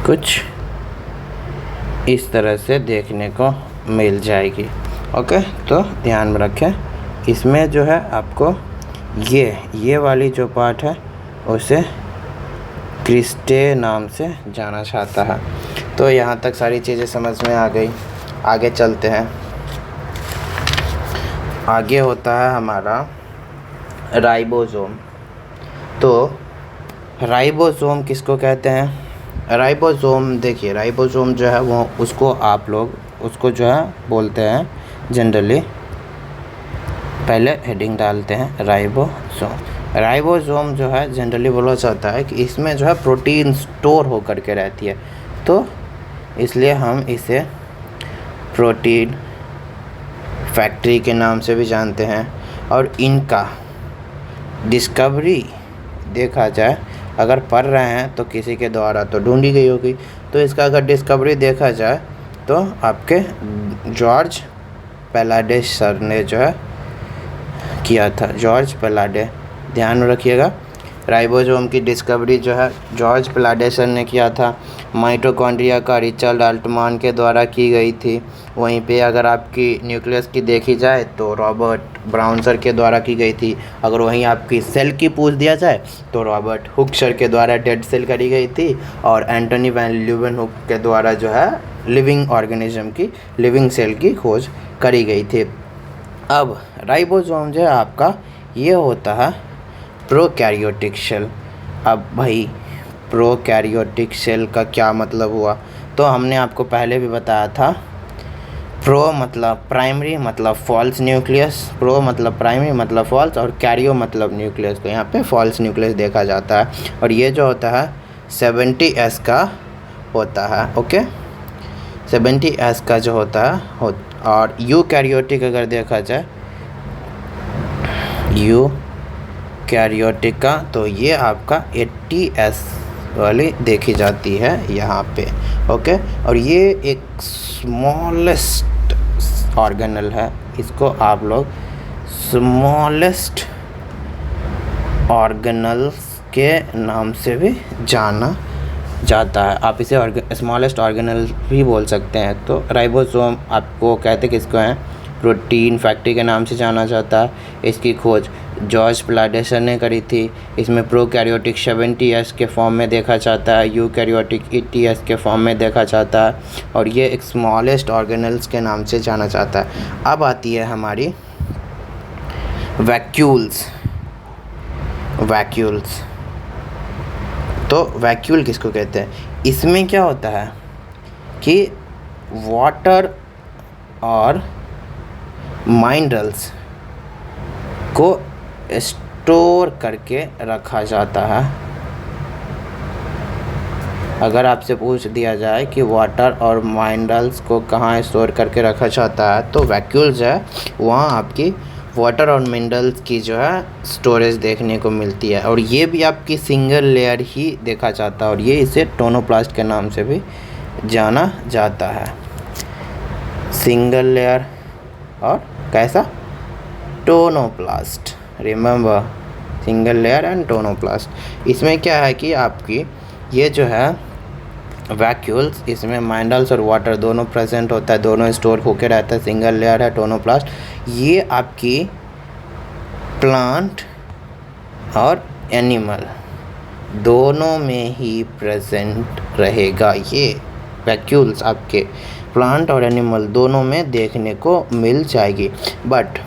कुछ इस तरह से देखने को मिल जाएगी। ओके, तो ध्यान में रखें, इसमें जो है आपको ये वाली जो पार्ट है उसे क्रिस्टे नाम से जाना जाता है। तो यहाँ तक सारी चीज़ें समझ में आ गई। आगे चलते हैं। आगे होता है हमारा राइबोसोम। तो राइबोसोम किसको कहते हैं? राइबोसोम, देखिए राइबोसोम जो है वो उसको आप लोग उसको जो है बोलते हैं जनरली, पहले हेडिंग डालते हैं राइबोसोम। राइबोसोम जो है जनरली बोला जाता है कि इसमें जो है प्रोटीन स्टोर होकर के रहती है, तो इसलिए हम इसे प्रोटीन फैक्ट्री के नाम से भी जानते हैं। और इनका डिस्कवरी देखा जाए, अगर पढ़ रहे हैं तो किसी के द्वारा तो ढूंढी गई होगी, तो इसका अगर डिस्कवरी देखा जाए तो आपके जॉर्ज पैलाडे सर ने जो है किया था, जॉर्ज पैलाडे, ध्यान में रखिएगा। राइबोसोम की डिस्कवरी जो है जॉर्ज पैलाडे सर ने किया था। माइटोकॉन्ड्रिया का रिचर्ड अल्टमान के द्वारा की गई थी। वहीं पे अगर आपकी न्यूक्लियस की देखी जाए तो रॉबर्ट ब्राउन सर के द्वारा की गई थी। अगर वहीं आपकी सेल की पूछ दिया जाए तो रॉबर्ट हुक सर के द्वारा डेड सेल करी गई थी, और एंटोनी वैन ल्यूवेनहुक के द्वारा जो है लिविंग ऑर्गेनिज्म की, लिविंग सेल की खोज करी गई थी। अब राइबोसोम जो है आपका ये होता है प्रोकैरियोटिक सेल। अब भाई प्रोकैरियोटिक सेल का क्या मतलब हुआ, तो हमने आपको पहले भी बताया था। प्रो मतलब प्राइमरी मतलब फॉल्स न्यूक्लियस, प्रो मतलब प्राइमरी मतलब फॉल्स, और कैरियो मतलब न्यूक्लियस, तो यहाँ पे फॉल्स न्यूक्लियस देखा जाता है। और ये जो होता है 70S का होता है। ओके, 70S का जो होता है और यूकैरियोटिक अगर देखा जाए, यूकैरियोटिक का, तो ये आपका 80S वाली देखी जाती है यहाँ पे। ओके, और ये एक स्मॉलेस्ट ऑर्गेनल है, इसको आप लोग स्मॉलेस्ट ऑर्गेनल्स के नाम से भी जाना जाता है। आप इसे स्मॉलेस्ट ऑर्गेनल भी बोल सकते हैं। तो राइबोसोम आपको कहते किसको हैं? प्रोटीन फैक्ट्री के नाम से जाना जाता है। इसकी खोज जॉर्ज पैलाडे सर ने करी थी। इसमें प्रोकैरियोटिक 70S के फॉर्म में देखा जाता है, यूकैरियोटिक 80S के फॉर्म में देखा जाता है, और ये एक स्मॉलेस्ट ऑर्गेनल्स के नाम से जाना जाता है। अब आती है हमारी वैक्यूल्स। तो वैक्यूल किसको कहते हैं? इसमें क्या होता है कि वाटर और मिनरल्स को स्टोर करके रखा जाता है। अगर आपसे पूछ दिया जाए कि वाटर और मिनरल्स को कहाँ स्टोर करके रखा जाता है, तो वैक्यूल्स है वहाँ आपकी वाटर और मिनरल्स की जो है स्टोरेज देखने को मिलती है। और ये भी आपकी सिंगल लेयर ही देखा जाता है, और ये इसे टोनोप्लास्ट के नाम से भी जाना जाता है। सिंगल लेयर और कैसा, tonoplast. Remember, single layer and tonoplast. इसमें क्या है कि आपकी ये जो है वैक्यूल्स, इसमें मिनरल्स और वाटर दोनों प्रेजेंट होता है, दोनों स्टोर होके रहता है। सिंगल लेयर है टोनोप्लास्ट। ये आपकी प्लांट और एनिमल दोनों में ही प्रेजेंट रहेगा। ये वैक्यूल्स आपके प्लांट और एनिमल दोनों में देखने को मिल जाएगी। बट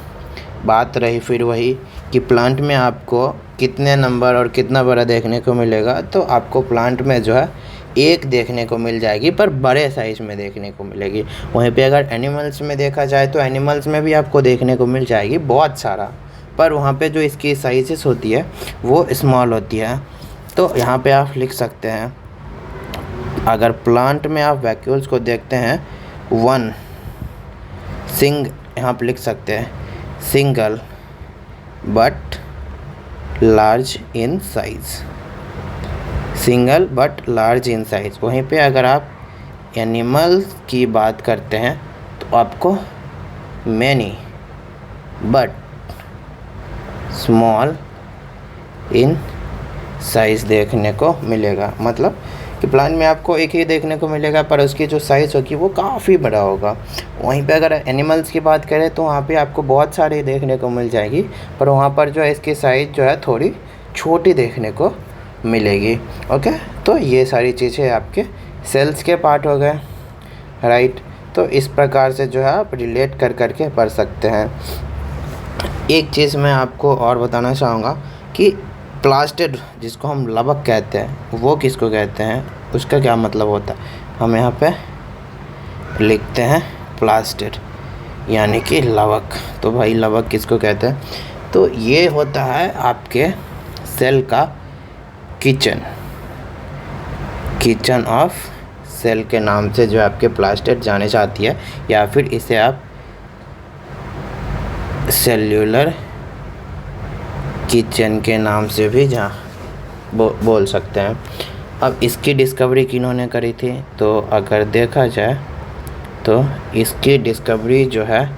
बात रही फिर वही कि प्लांट में आपको कितने नंबर और कितना बड़ा देखने को मिलेगा, तो आपको प्लांट में जो है एक देखने को मिल जाएगी, पर बड़े साइज़ में देखने को मिलेगी। वहीं पे अगर एनिमल्स में देखा जाए तो एनिमल्स में भी आपको देखने को मिल जाएगी बहुत सारा, पर वहाँ पे जो इसकी साइजेस होती है वो स्मॉल होती है। तो यहाँ पे आप लिख सकते हैं, अगर प्लांट में आप वैक्यूल्स को देखते हैं, यहाँ पे लिख सकते हैं single but large in size, single but large in size. वहीं पे अगर आप एनिमल्स की बात करते हैं तो आपको many but small in size देखने को मिलेगा। मतलब कि प्लांट में आपको एक ही देखने को मिलेगा, पर उसकी जो साइज़ होगी वो काफ़ी बड़ा होगा। वहीं पे अगर एनिमल्स की बात करें तो वहाँ पे आपको बहुत सारी देखने को मिल जाएगी, पर वहाँ पर जो है इसकी साइज़ जो है थोड़ी छोटी देखने को मिलेगी। ओके, तो ये सारी चीज़ें आपके सेल्स के पार्ट हो गए, राइट। तो इस प्रकार से जो है आप रिलेट कर करके पढ़ सकते हैं। एक चीज़ मैं आपको और बताना चाहूँगा कि प्लास्टेड, जिसको हम लवक कहते हैं, वो किसको कहते हैं, उसका क्या मतलब होता है। हम यहाँ पे लिखते हैं प्लास्टेड यानी कि लवक। तो भाई लवक किसको कहते हैं, तो ये होता है आपके सेल का किचन ऑफ सेल के नाम से जो आपके प्लास्टेड जाने जाती है, या फिर इसे आप सेल्यूलर किचन के नाम से भी बोल सकते हैं। अब इसकी डिस्कवरी किन्होंने करी थी, तो अगर देखा जाए तो इसकी डिस्कवरी जो है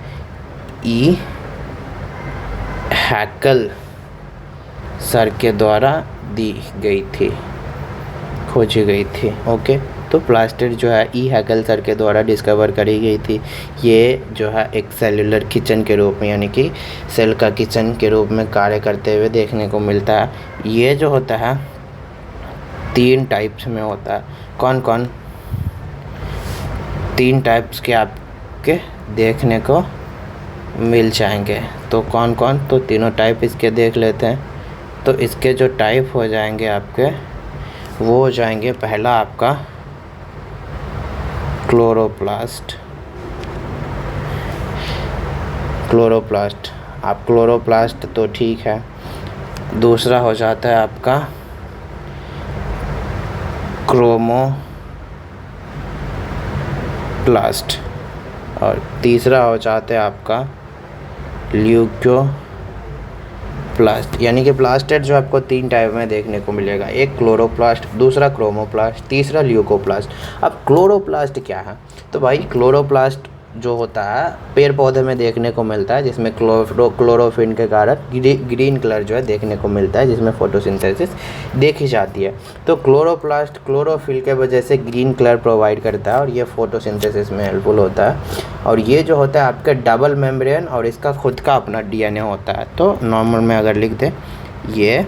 ई हैकल सर के द्वारा दी गई थी, खोजी गई थी। ओके, तो प्लास्टेड जो है ई हैकल सर के द्वारा डिस्कवर करी गई थी। ये जो है एक सेल्यूलर किचन के रूप में, यानी कि सेल का किचन के रूप में कार्य करते हुए देखने को मिलता है। ये जो होता है 3 टाइप्स में होता है। कौन कौन 3 टाइप्स के आपके देखने को मिल जाएंगे, तो कौन कौन, तो तीनों टाइप इसके देख लेते हैं। तो इसके जो टाइप हो जाएंगे आपके, वो हो जाएंगे, पहला आपका क्लोरोप्लास्ट। आप क्लोरोप्लास्ट तो ठीक है। दूसरा हो जाता है आपका क्रोमोप्लास्ट, और तीसरा हो जाता है आपका ल्यूकोप्लास्ट। यानी कि प्लास्टेड जो आपको 3 टाइप में देखने को मिलेगा, एक क्लोरोप्लास्ट, दूसरा क्रोमोप्लास्ट, तीसरा ल्यूकोप्लास्ट। अब क्लोरोप्लास्ट क्या है, तो भाई क्लोरोप्लास्ट जो होता है पेड़ पौधे में देखने को मिलता है, जिसमें क्लोरोफिल के कारण ग्रीन कलर जो है देखने को मिलता है, जिसमें फोटोसिंथेसिस देखी जाती है। तो क्लोरोप्लास्ट क्लोरोफिल के वजह से ग्रीन कलर प्रोवाइड करता है, और ये फोटोसिंथेसिस में हेल्पफुल होता है। और ये जो होता है आपका डबल मेम्ब्रेन, और इसका खुद का अपना DNA होता है। तो नॉर्मल में अगर लिख दें, ये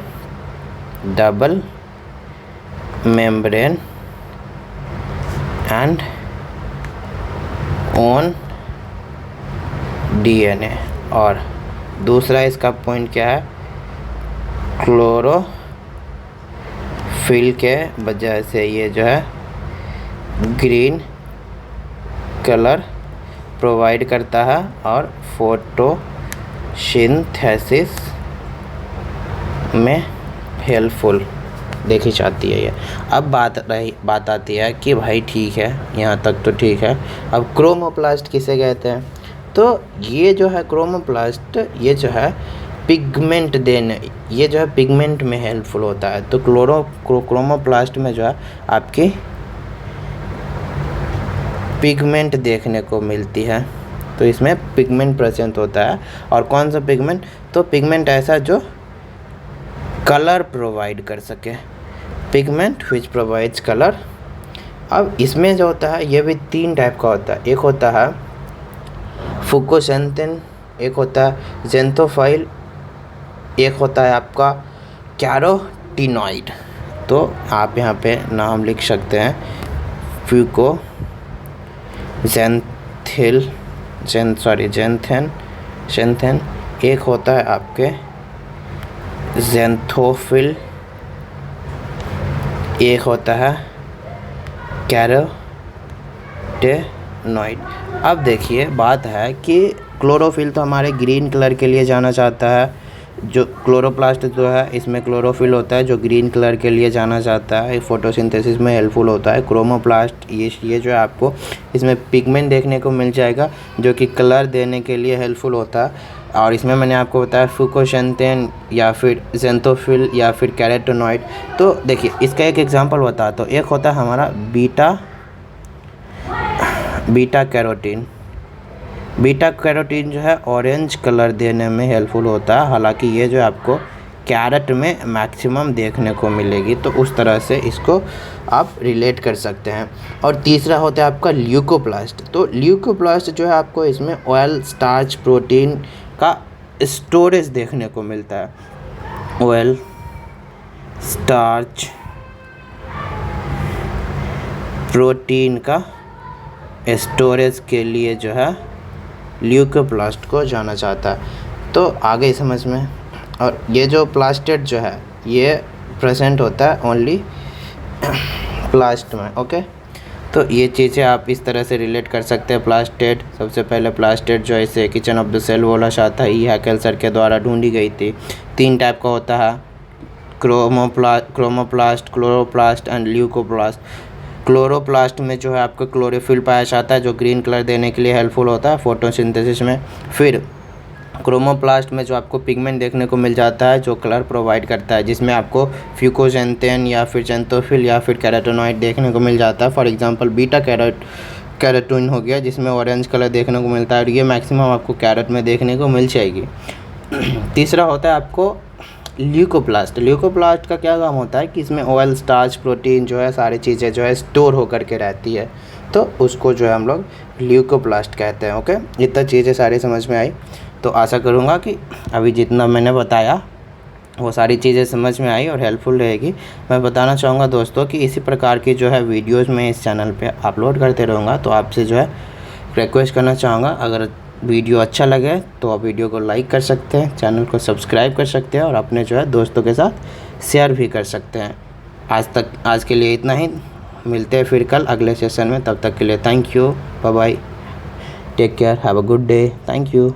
double membrane and own DNA। और दूसरा इसका पॉइंट क्या है, क्लोरोफिल के वजह से ये जो है ग्रीन कलर प्रोवाइड करता है और फोटोसिंथेसिस में हेल्पफुल देखी जाती है ये। अब बात आती है कि भाई ठीक है, यहाँ तक तो ठीक है, अब क्रोमोप्लास्ट किसे कहते हैं? तो ये जो है क्रोमोप्लास्ट, ये जो है पिगमेंट देने, ये जो है पिगमेंट में हेल्पफुल होता है। तो क्रोमोप्लास्ट में जो है आपकी पिगमेंट देखने को मिलती है, तो इसमें पिगमेंट प्रेजेंट होता है। और कौन सा पिगमेंट? तो पिगमेंट ऐसा जो कलर प्रोवाइड कर सके, पिगमेंट विच प्रोवाइड्स कलर। अब इसमें जो होता है ये भी 3 टाइप का होता है। एक होता है फुकोसेंथिन, एक होता है ज़ेंथोफाइल, एक होता है आपका कैरोटीनॉइड। तो आप यहाँ पे नाम लिख सकते हैं ज़ेंथेन, एक होता है आपके ज़ेंथोफिल, एक होता है कैरोटीनॉइड। अब देखिए बात है कि क्लोरोफिल तो हमारे ग्रीन कलर के लिए जाना जाता है, जो क्लोरोप्लास्ट जो है इसमें क्लोरोफिल होता है जो ग्रीन कलर के लिए जाना जाता है, फोटोसिंथेसिस में हेल्पफुल होता है। क्रोमोप्लास्ट ये जो है आपको इसमें पिगमेंट देखने को मिल जाएगा जो कि कलर देने के लिए हेल्पफुल होता है। और इसमें मैंने आपको बताया फुकोसेंथिन या फिर ज़ेंथोफिल या फिर कैरोटीनॉइड। तो देखिए इसका एक एग्जांपल बताता हूँ। एक होता है हमारा बीटा कैरोटीन जो है ऑरेंज कलर देने में हेल्पफुल होता है। हालांकि ये जो आपको कैरेट में मैक्सिमम देखने को मिलेगी, तो उस तरह से इसको आप रिलेट कर सकते हैं। और तीसरा होता है आपका ल्यूकोप्लास्ट। तो ल्यूकोप्लास्ट जो है आपको इसमें ऑयल, स्टार्च, प्रोटीन का स्टोरेज देखने को मिलता है। ऑयल, स्टार्च, प्रोटीन का स्टोरेज के लिए जो है ल्यूकोप्लास्ट को जाना जाता है। तो आगे समझ में। और ये जो प्लास्टेड जो है ये प्रेजेंट होता है ओनली प्लास्ट में। ओके, तो ये चीज़ें आप इस तरह से रिलेट कर सकते हैं। प्लास्टेड, सबसे पहले प्लास्टेड जो है इसे किचन ऑफ द सेल बोला जाता है, ई हैकेल सर के द्वारा ढूंढी गई थी। 3 टाइप का होता है, chromoplast, chloroplast and leucoplast. Chloroplast में जो है आपको क्लोरोफिल पाया जाता है जो ग्रीन कलर देने के लिए हेल्पफुल होता है फोटोसिंथेसिस में। फिर क्रोमोप्लास्ट में जो आपको पिगमेंट देखने को मिल जाता है जो कलर प्रोवाइड करता है, जिसमें आपको फ्यूकोसेंथिन या फिर ज़ेंथोफिल या फिर कैरोटीनॉइड देखने को मिल जाता है। फॉर एग्जांपल बीटा कैरोटीन हो गया जिसमें ऑरेंज कलर देखने को मिलता है, और ये मैक्सिमम आपको कैरेट में देखने को मिल जाएगी। तीसरा होता है आपको ल्यूकोप्लास्ट का क्या काम होता है कि इसमें ऑयल, स्टार्च, प्रोटीन जो है सारी चीज़ें जो है स्टोर होकर के रहती है, तो उसको जो है हम लोग ल्यूकोप्लास्ट कहते हैं। ओके, इतना चीज़ें सारी समझ में आई। तो आशा करूँगा कि अभी जितना मैंने बताया वो सारी चीज़ें समझ में आई और हेल्पफुल रहेगी। मैं बताना चाहूँगा दोस्तों कि इसी प्रकार की जो है वीडियोज़ मैं इस चैनल पे अपलोड करते रहूँगा, तो आपसे जो है रिक्वेस्ट करना चाहूँगा अगर वीडियो अच्छा लगे तो आप वीडियो को लाइक कर सकते हैं, चैनल को सब्सक्राइब कर सकते हैं और अपने जो है दोस्तों के साथ शेयर भी कर सकते हैं। आज के लिए इतना ही, मिलते हैं फिर कल अगले सेशन में। तब तक के लिए thank you, bye bye, take care, have a good day, thank you.